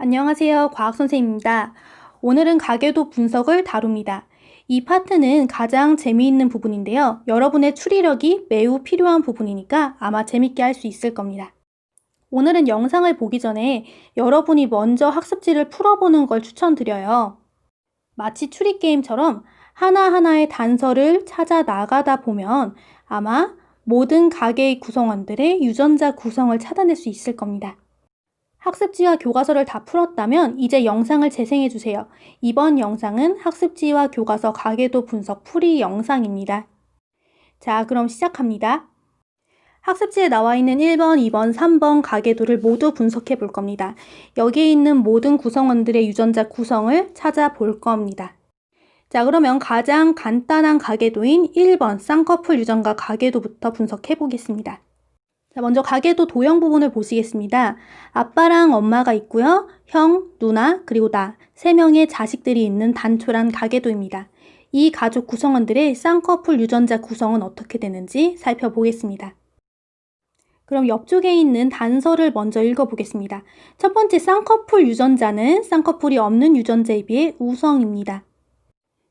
안녕하세요. 과학선생님입니다. 오늘은 가계도 분석을 다룹니다. 이 파트는 가장 재미있는 부분인데요. 여러분의 추리력이 매우 필요한 부분이니까 아마 재밌게 할 수 있을 겁니다. 오늘은 영상을 보기 전에 여러분이 먼저 학습지를 풀어보는 걸 추천드려요. 마치 추리게임처럼 하나하나의 단서를 찾아 나가다 보면 아마 모든 가계의 구성원들의 유전자 구성을 찾아낼 수 있을 겁니다. 학습지와 교과서를 다 풀었다면 이제 영상을 재생해주세요. 이번 영상은 학습지와 교과서 가계도 분석 풀이 영상입니다. 자, 그럼 시작합니다. 학습지에 나와 있는 1번, 2번, 3번 가계도를 모두 분석해 볼 겁니다. 여기에 있는 모든 구성원들의 유전자 구성을 찾아볼 겁니다. 자, 그러면 가장 간단한 가계도인 1번 쌍꺼풀 유전자 가계도부터 분석해 보겠습니다. 자, 먼저 가계도 도형 부분을 보시겠습니다. 아빠랑 엄마가 있고요. 형, 누나, 그리고 나, 3명의 자식들이 있는 단촐한 가계도입니다. 이 가족 구성원들의 쌍꺼풀 유전자 구성은 어떻게 되는지 살펴보겠습니다. 그럼 옆쪽에 있는 단서를 먼저 읽어보겠습니다. 첫 번째 쌍꺼풀 유전자는 쌍꺼풀이 없는 유전자에 비해 우성입니다.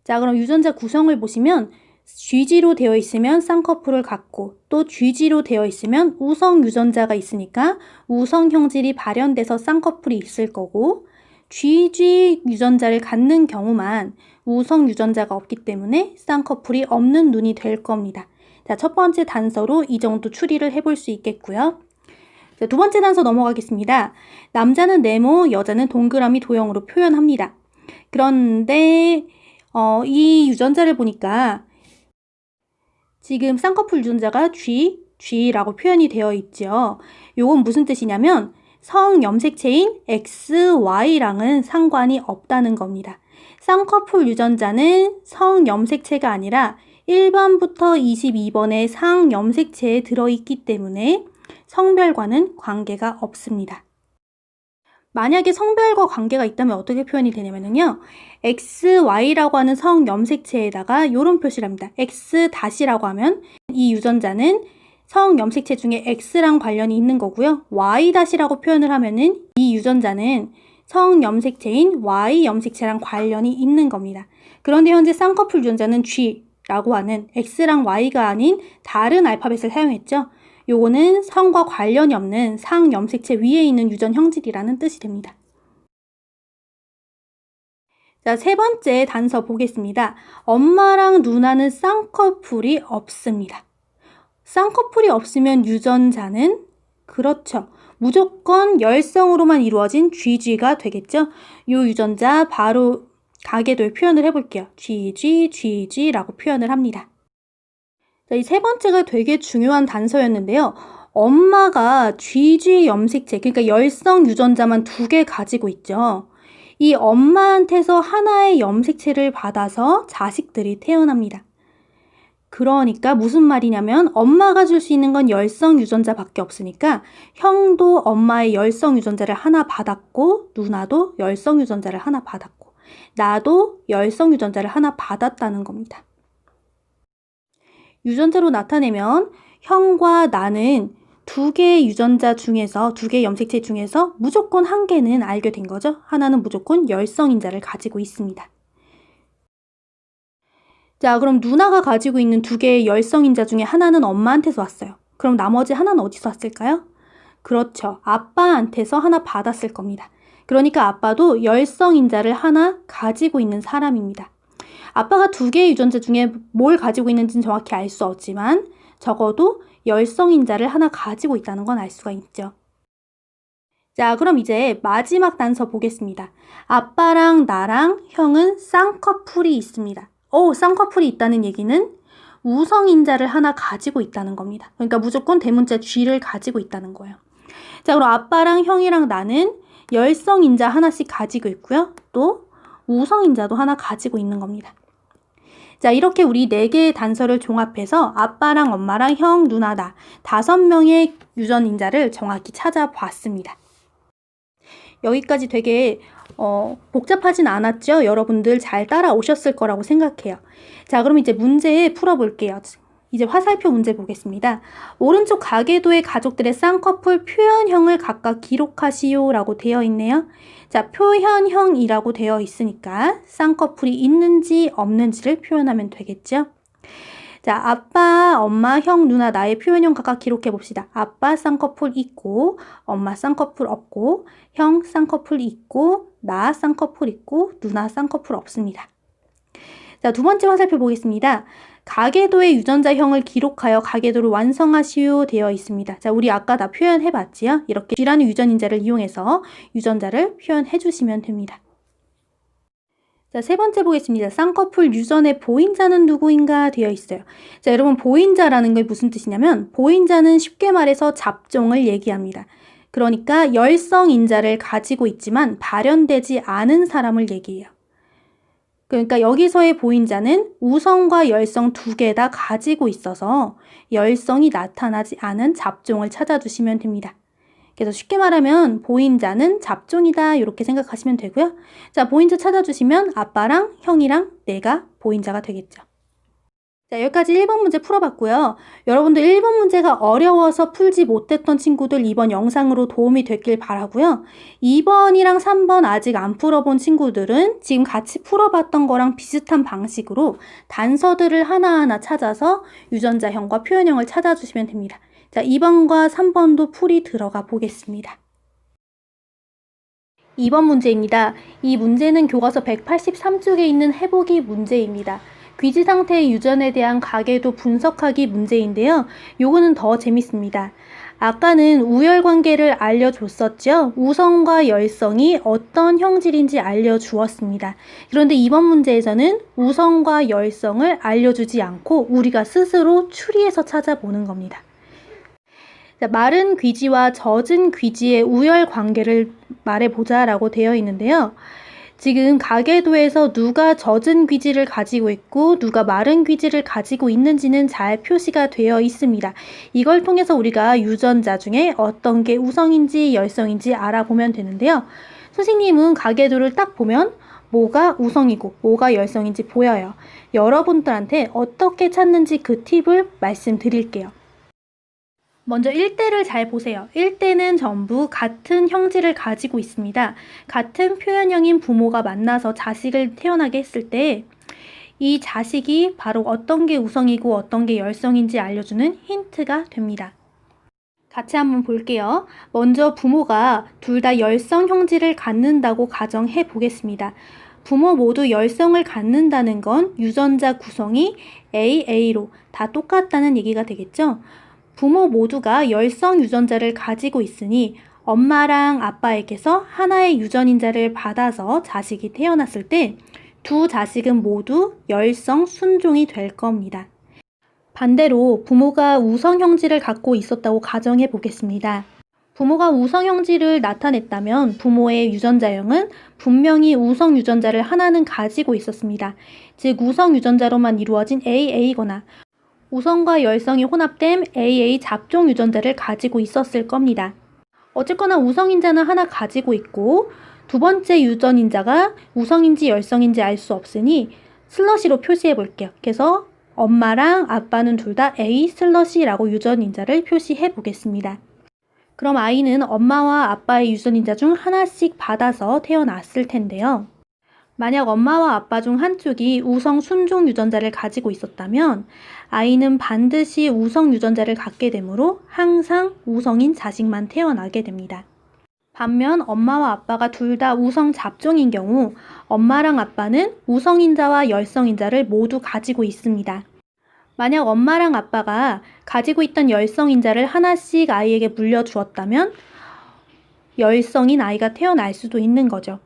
자, 그럼 유전자 구성을 보시면 GG로 되어 있으면 쌍꺼풀을 갖고 또 GG로 되어 있으면 우성 유전자가 있으니까 우성 형질이 발현돼서 쌍꺼풀이 있을 거고 GG 유전자를 갖는 경우만 우성 유전자가 없기 때문에 쌍꺼풀이 없는 눈이 될 겁니다. 자, 첫 번째 단서로 이 정도 추리를 해볼 수 있겠고요. 자, 두 번째 단서 넘어가겠습니다. 남자는 네모, 여자는 동그라미 도형으로 표현합니다. 그런데 이 유전자를 보니까 지금 쌍꺼풀 유전자가 G라고 표현이 되어 있죠. 요건 무슨 뜻이냐면 성염색체인 XY랑은 상관이 없다는 겁니다. 쌍꺼풀 유전자는 성염색체가 아니라 1번부터 22번의 상염색체에 들어있기 때문에 성별과는 관계가 없습니다. 만약에 성별과 관계가 있다면 어떻게 표현이 되냐면요. XY라고 하는 성염색체에다가 이런 표시를 합니다. X-라고 하면 이 유전자는 성염색체 중에 X랑 관련이 있는 거고요. Y-라고 표현을 하면은 이 유전자는 성염색체인 Y염색체랑 관련이 있는 겁니다. 그런데 현재 쌍꺼풀 유전자는 G라고 하는 X랑 Y가 아닌 다른 알파벳을 사용했죠. 요거는 성과 관련이 없는 상염색체 위에 있는 유전 형질이라는 뜻이 됩니다. 자, 세 번째 단서 보겠습니다. 엄마랑 누나는 쌍꺼풀이 없습니다. 쌍꺼풀이 없으면 유전자는 그렇죠. 무조건 열성으로만 이루어진 GG가 되겠죠. 요 유전자 바로 가계도에 표현을 해볼게요. GG라고 표현을 합니다. 자, 이 세 번째가 되게 중요한 단서였는데요. 엄마가 GG 염색체, 그러니까 열성 유전자만 2개 가지고 있죠. 이 엄마한테서 하나의 염색체를 받아서 자식들이 태어납니다. 그러니까 무슨 말이냐면 엄마가 줄 수 있는 건 열성 유전자밖에 없으니까 형도 엄마의 열성 유전자를 하나 받았고 누나도 열성 유전자를 하나 받았고 나도 열성 유전자를 하나 받았다는 겁니다. 유전자로 나타내면 형과 나는 2개의 유전자 중에서 2개의 염색체 중에서 무조건 1개는 알게 된 거죠. 하나는 무조건 열성인자를 가지고 있습니다. 자, 그럼 누나가 가지고 있는 2개의 열성인자 중에 하나는 엄마한테서 왔어요. 그럼 나머지 하나는 어디서 왔을까요? 그렇죠. 아빠한테서 하나 받았을 겁니다. 그러니까 아빠도 열성인자를 하나 가지고 있는 사람입니다. 아빠가 2개의 유전자 중에 뭘 가지고 있는지는 정확히 알 수 없지만 적어도 열성인자를 하나 가지고 있다는 건 알 수가 있죠. 자, 그럼 이제 마지막 단서 보겠습니다. 아빠랑 나랑 형은 쌍꺼풀이 있습니다. 쌍꺼풀이 있다는 얘기는 우성인자를 하나 가지고 있다는 겁니다. 그러니까 무조건 대문자 G를 가지고 있다는 거예요. 자, 그럼 아빠랑 형이랑 나는 열성인자 하나씩 가지고 있고요. 또 우성인자도 하나 가지고 있는 겁니다. 자, 이렇게 우리 4개의 단서를 종합해서 아빠랑 엄마랑 형, 누나, 나 5명의 유전인자를 정확히 찾아봤습니다. 여기까지 되게 복잡하진 않았죠? 여러분들 잘 따라오셨을 거라고 생각해요. 자, 그럼 이제 문제 풀어볼게요. 이제 화살표 문제 보겠습니다. 오른쪽 가계도의 가족들의 쌍꺼풀 표현형을 각각 기록하시오 라고 되어 있네요. 자, 표현형이라고 되어 있으니까 쌍꺼풀이 있는지 없는지를 표현하면 되겠죠. 자, 아빠, 엄마, 형, 누나, 나의 표현형 각각 기록해 봅시다. 아빠 쌍꺼풀 있고, 엄마 쌍꺼풀 없고, 형 쌍꺼풀 있고, 나 쌍꺼풀 있고, 누나 쌍꺼풀 없습니다. 자, 두 번째 화살표 보겠습니다. 가계도의 유전자형을 기록하여 가계도를 완성하시오 되어 있습니다. 자, 우리 아까 다 표현해 봤지요? 이렇게 G라는 유전인자를 이용해서 유전자를 표현해 주시면 됩니다. 자, 세 번째 보겠습니다. 쌍꺼풀 유전의 보인자는 누구인가 되어 있어요. 자, 여러분 보인자라는 게 무슨 뜻이냐면 보인자는 쉽게 말해서 잡종을 얘기합니다. 그러니까 열성인자를 가지고 있지만 발현되지 않은 사람을 얘기해요. 그러니까 여기서의 보인자는 우성과 열성 두 개 다 가지고 있어서 열성이 나타나지 않은 잡종을 찾아주시면 됩니다. 그래서 쉽게 말하면 보인자는 잡종이다 이렇게 생각하시면 되고요. 자, 보인자 찾아주시면 아빠랑 형이랑 내가 보인자가 되겠죠. 자, 여기까지 1번 문제 풀어봤고요. 여러분들 1번 문제가 어려워서 풀지 못했던 친구들 이번 영상으로 도움이 됐길 바라고요. 2번이랑 3번 아직 안 풀어본 친구들은 지금 같이 풀어봤던 거랑 비슷한 방식으로 단서들을 하나하나 찾아서 유전자형과 표현형을 찾아주시면 됩니다. 자, 2번과 3번도 풀이 들어가 보겠습니다. 2번 문제입니다. 이 문제는 교과서 183쪽에 있는 해보기 문제입니다. 귀지 상태의 유전에 대한 가계도 분석하기 문제인데요. 요거는 더 재밌습니다. 아까는 우열 관계를 알려줬었죠. 우성과 열성이 어떤 형질인지 알려주었습니다. 그런데 이번 문제에서는 우성과 열성을 알려주지 않고 우리가 스스로 추리해서 찾아보는 겁니다. 자, 마른 귀지와 젖은 귀지의 우열 관계를 말해보자 라고 되어 있는데요. 지금 가계도에서 누가 젖은 귀지를 가지고 있고 누가 마른 귀지를 가지고 있는지는 잘 표시가 되어 있습니다. 이걸 통해서 우리가 유전자 중에 어떤 게 우성인지 열성인지 알아보면 되는데요. 선생님은 가계도를 딱 보면 뭐가 우성이고 뭐가 열성인지 보여요. 여러분들한테 어떻게 찾는지 그 팁을 말씀드릴게요. 먼저 1대를 잘 보세요. 1대는 전부 같은 형질을 가지고 있습니다. 같은 표현형인 부모가 만나서 자식을 태어나게 했을 때 이 자식이 바로 어떤 게 우성이고 어떤 게 열성인지 알려주는 힌트가 됩니다. 같이 한번 볼게요. 먼저 부모가 둘 다 열성 형질을 갖는다고 가정해 보겠습니다. 부모 모두 열성을 갖는다는 건 유전자 구성이 AA로 다 똑같다는 얘기가 되겠죠. 부모 모두가 열성 유전자를 가지고 있으니 엄마랑 아빠에게서 하나의 유전인자를 받아서 자식이 태어났을 때 두 자식은 모두 열성 순종이 될 겁니다. 반대로 부모가 우성 형질을 갖고 있었다고 가정해 보겠습니다. 부모가 우성 형질을 나타냈다면 부모의 유전자형은 분명히 우성 유전자를 하나는 가지고 있었습니다. 즉 우성 유전자로만 이루어진 AA거나 우성과 열성이 혼합된 AA 잡종 유전자를 가지고 있었을 겁니다. 어쨌거나 우성인자는 하나 가지고 있고 두 번째 유전인자가 우성인지 열성인지 알 수 없으니 슬러시로 표시해 볼게요. 그래서 엄마랑 아빠는 둘 다 A 슬러시라고 유전인자를 표시해 보겠습니다. 그럼 아이는 엄마와 아빠의 유전인자 중 하나씩 받아서 태어났을 텐데요. 만약 엄마와 아빠 중 한쪽이 우성 순종 유전자를 가지고 있었다면 아이는 반드시 우성 유전자를 갖게 되므로 항상 우성인 자식만 태어나게 됩니다. 반면 엄마와 아빠가 둘 다 우성 잡종인 경우 엄마랑 아빠는 우성인자와 열성인자를 모두 가지고 있습니다. 만약 엄마랑 아빠가 가지고 있던 열성인자를 하나씩 아이에게 물려주었다면 열성인 아이가 태어날 수도 있는 거죠.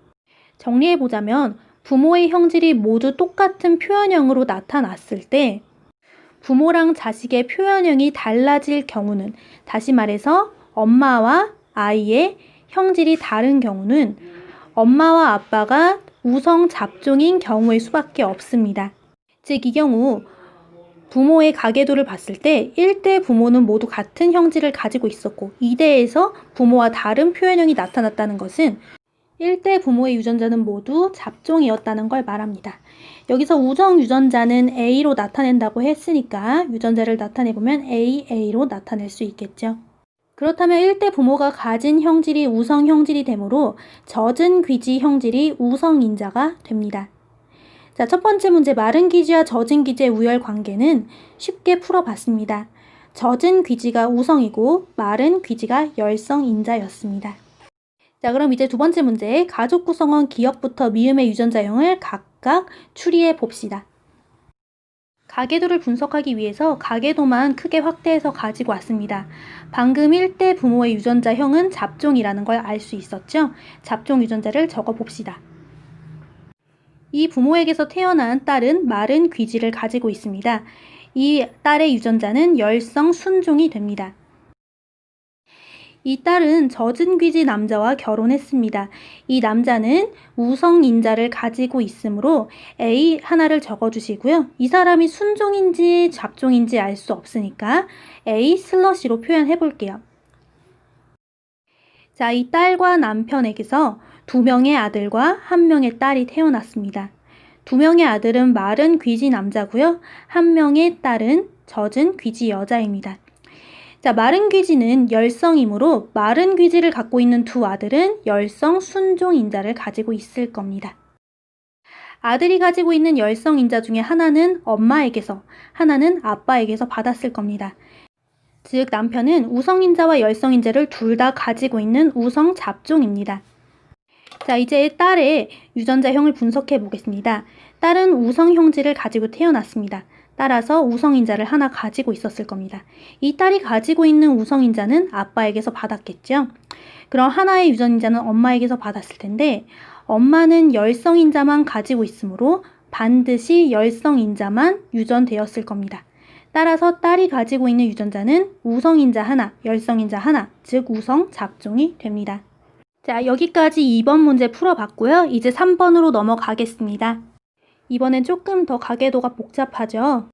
정리해보자면 부모의 형질이 모두 똑같은 표현형으로 나타났을 때 부모랑 자식의 표현형이 달라질 경우는, 다시 말해서 엄마와 아이의 형질이 다른 경우는 엄마와 아빠가 우성 잡종인 경우일 수밖에 없습니다. 즉 이 경우 부모의 가계도를 봤을 때 1대 부모는 모두 같은 형질을 가지고 있었고 2대에서 부모와 다른 표현형이 나타났다는 것은 1대 부모의 유전자는 모두 잡종이었다는 걸 말합니다. 여기서 우성 유전자는 A로 나타낸다고 했으니까 유전자를 나타내보면 AA로 나타낼 수 있겠죠. 그렇다면 1대 부모가 가진 형질이 우성 형질이 되므로 젖은 귀지 형질이 우성인자가 됩니다. 자, 첫 번째 문제, 마른 귀지와 젖은 귀지의 우열 관계는 쉽게 풀어봤습니다. 젖은 귀지가 우성이고 마른 귀지가 열성인자였습니다. 자, 그럼 이제 두 번째 문제, 가족 구성원 기역부터 미음의 유전자형을 각각 추리해 봅시다. 가계도를 분석하기 위해서 가계도만 크게 확대해서 가지고 왔습니다. 방금 1대 부모의 유전자형은 잡종이라는 걸 알 수 있었죠? 잡종 유전자를 적어 봅시다. 이 부모에게서 태어난 딸은 마른 귀지를 가지고 있습니다. 이 딸의 유전자는 열성 순종이 됩니다. 이 딸은 젖은 귀지 남자와 결혼했습니다. 이 남자는 우성인자를 가지고 있으므로 A 하나를 적어주시고요. 이 사람이 순종인지 잡종인지 알 수 없으니까 A 슬러시로 표현해 볼게요. 자, 이 딸과 남편에게서 2명의 아들과 1명의 딸이 태어났습니다. 2명의 아들은 마른 귀지 남자고요. 1명의 딸은 젖은 귀지 여자입니다. 자, 마른 귀지는 열성이므로 마른 귀지를 갖고 있는 두 아들은 열성 순종인자를 가지고 있을 겁니다. 아들이 가지고 있는 열성인자 중에 하나는 엄마에게서, 하나는 아빠에게서 받았을 겁니다. 즉, 남편은 우성인자와 열성인자를 둘 다 가지고 있는 우성 잡종입니다. 자, 이제 딸의 유전자형을 분석해 보겠습니다. 딸은 우성 형질을 가지고 태어났습니다. 따라서 우성인자를 하나 가지고 있었을 겁니다. 이 딸이 가지고 있는 우성인자는 아빠에게서 받았겠죠. 그럼 하나의 유전인자는 엄마에게서 받았을 텐데 엄마는 열성인자만 가지고 있으므로 반드시 열성인자만 유전되었을 겁니다. 따라서 딸이 가지고 있는 유전자는 우성인자 하나, 열성인자 하나, 즉 우성 잡종이 됩니다. 자, 여기까지 2번 문제 풀어봤고요. 이제 3번으로 넘어가겠습니다. 이번엔 조금 더 가계도가 복잡하죠.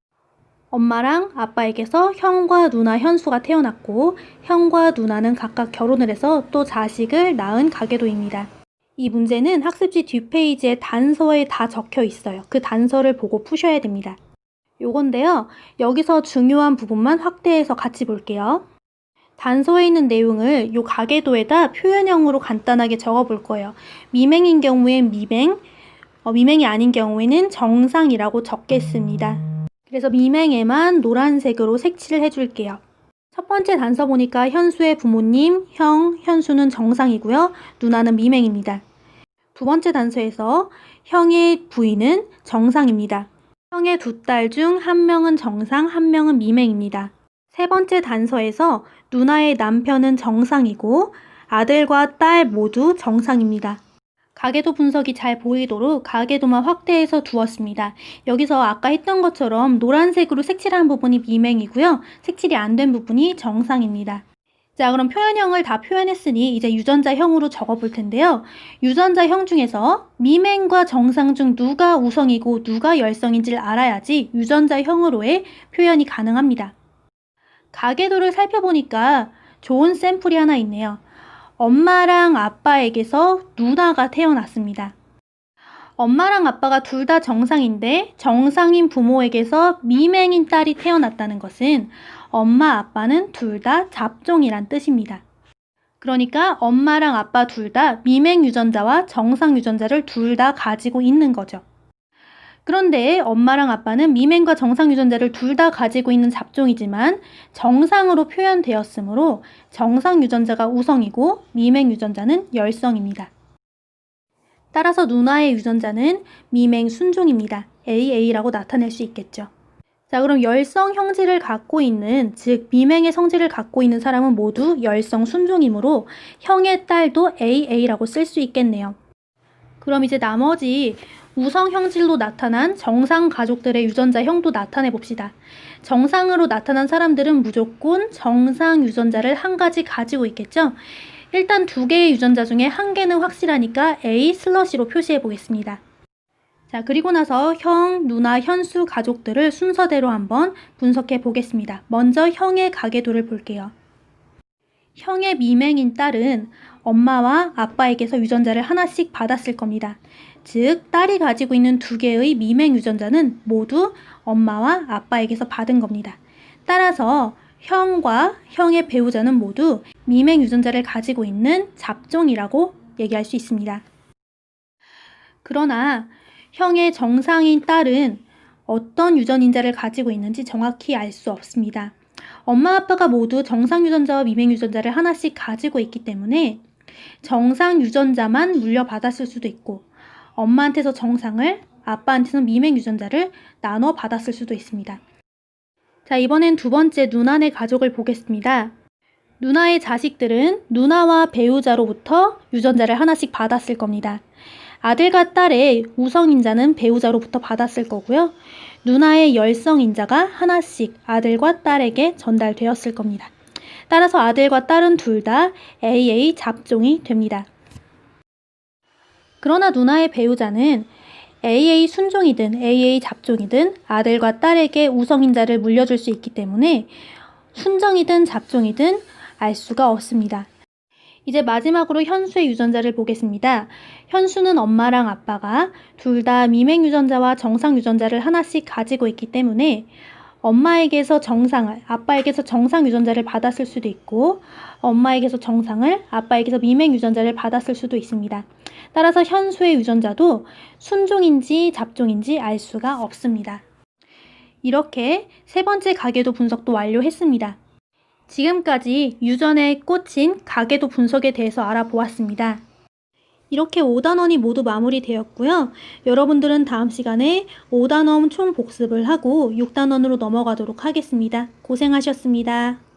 엄마랑 아빠에게서 형과 누나 현수가 태어났고 형과 누나는 각각 결혼을 해서 또 자식을 낳은 가계도입니다. 이 문제는 학습지 뒷페이지에 단서에 다 적혀 있어요. 그 단서를 보고 푸셔야 됩니다. 요건데요. 여기서 중요한 부분만 확대해서 같이 볼게요. 단서에 있는 내용을 요 가계도에다 표현형으로 간단하게 적어 볼 거예요. 미맹인 경우엔 미맹, 미맹이 아닌 경우에는 정상이라고 적겠습니다. 그래서 미맹에만 노란색으로 색칠을 해줄게요. 첫 번째 단서 보니까 현수의 부모님, 형, 현수는 정상이고요. 누나는 미맹입니다. 두 번째 단서에서 형의 부인은 정상입니다. 형의 두 딸 중 1명은 정상, 1명은 미맹입니다. 세 번째 단서에서 누나의 남편은 정상이고 아들과 딸 모두 정상입니다. 가계도 분석이 잘 보이도록 가계도만 확대해서 두었습니다. 여기서 아까 했던 것처럼 노란색으로 색칠한 부분이 미맹이고요. 색칠이 안 된 부분이 정상입니다. 자, 그럼 표현형을 다 표현했으니 이제 유전자형으로 적어볼 텐데요. 유전자형 중에서 미맹과 정상 중 누가 우성이고 누가 열성인지를 알아야지 유전자형으로의 표현이 가능합니다. 가계도를 살펴보니까 좋은 샘플이 하나 있네요. 엄마랑 아빠에게서 누나가 태어났습니다. 엄마랑 아빠가 둘 다 정상인데 정상인 부모에게서 미맹인 딸이 태어났다는 것은 엄마, 아빠는 둘 다 잡종이란 뜻입니다. 그러니까 엄마랑 아빠 둘 다 미맹 유전자와 정상 유전자를 둘 다 가지고 있는 거죠. 그런데 엄마랑 아빠는 미맹과 정상 유전자를 둘 다 가지고 있는 잡종이지만 정상으로 표현되었으므로 정상 유전자가 우성이고 미맹 유전자는 열성입니다. 따라서 누나의 유전자는 미맹 순종입니다. AA라고 나타낼 수 있겠죠. 자, 그럼 열성 형질을 갖고 있는, 즉 미맹의 성질을 갖고 있는 사람은 모두 열성 순종이므로 형의 딸도 AA라고 쓸 수 있겠네요. 그럼 이제 나머지 우성 형질로 나타난 정상 가족들의 유전자형도 나타내 봅시다. 정상으로 나타난 사람들은 무조건 정상 유전자를 한 가지 가지고 있겠죠? 일단 2개의 유전자 중에 1개는 확실하니까 A 슬러시로 표시해 보겠습니다. 자, 그리고 나서 형, 누나, 현수 가족들을 순서대로 한번 분석해 보겠습니다. 먼저 형의 가계도를 볼게요. 형의 미맹인 딸은 엄마와 아빠에게서 유전자를 하나씩 받았을 겁니다. 즉, 딸이 가지고 있는 2개의 미맹 유전자는 모두 엄마와 아빠에게서 받은 겁니다. 따라서 형과 형의 배우자는 모두 미맹 유전자를 가지고 있는 잡종이라고 얘기할 수 있습니다. 그러나 형의 정상인 딸은 어떤 유전인자를 가지고 있는지 정확히 알 수 없습니다. 엄마 아빠가 모두 정상 유전자와 미맹 유전자를 하나씩 가지고 있기 때문에 정상 유전자만 물려받았을 수도 있고 엄마한테서 정상을, 아빠한테서 미맹 유전자를 나눠 받았을 수도 있습니다. 자, 이번엔 2번째 누나네 가족을 보겠습니다. 누나의 자식들은 누나와 배우자로부터 유전자를 하나씩 받았을 겁니다. 아들과 딸의 우성인자는 배우자로부터 받았을 거고요. 누나의 열성인자가 하나씩 아들과 딸에게 전달되었을 겁니다. 따라서 아들과 딸은 둘 다 AA 잡종이 됩니다. 그러나 누나의 배우자는 AA 순종이든 AA 잡종이든 아들과 딸에게 우성인자를 물려줄 수 있기 때문에 순종이든 잡종이든 알 수가 없습니다. 이제 마지막으로 현수의 유전자를 보겠습니다. 현수는 엄마랑 아빠가 둘 다 미맹 유전자와 정상 유전자를 하나씩 가지고 있기 때문에 엄마에게서 정상을, 아빠에게서 정상 유전자를 받았을 수도 있고 엄마에게서 정상을, 아빠에게서 미맹 유전자를 받았을 수도 있습니다. 따라서 현수의 유전자도 순종인지 잡종인지 알 수가 없습니다. 이렇게 3번째 가계도 분석도 완료했습니다. 지금까지 유전에 꽂힌 가계도 분석에 대해서 알아보았습니다. 이렇게 5단원이 모두 마무리되었고요. 여러분들은 다음 시간에 5단원 총 복습을 하고 6단원으로 넘어가도록 하겠습니다. 고생하셨습니다.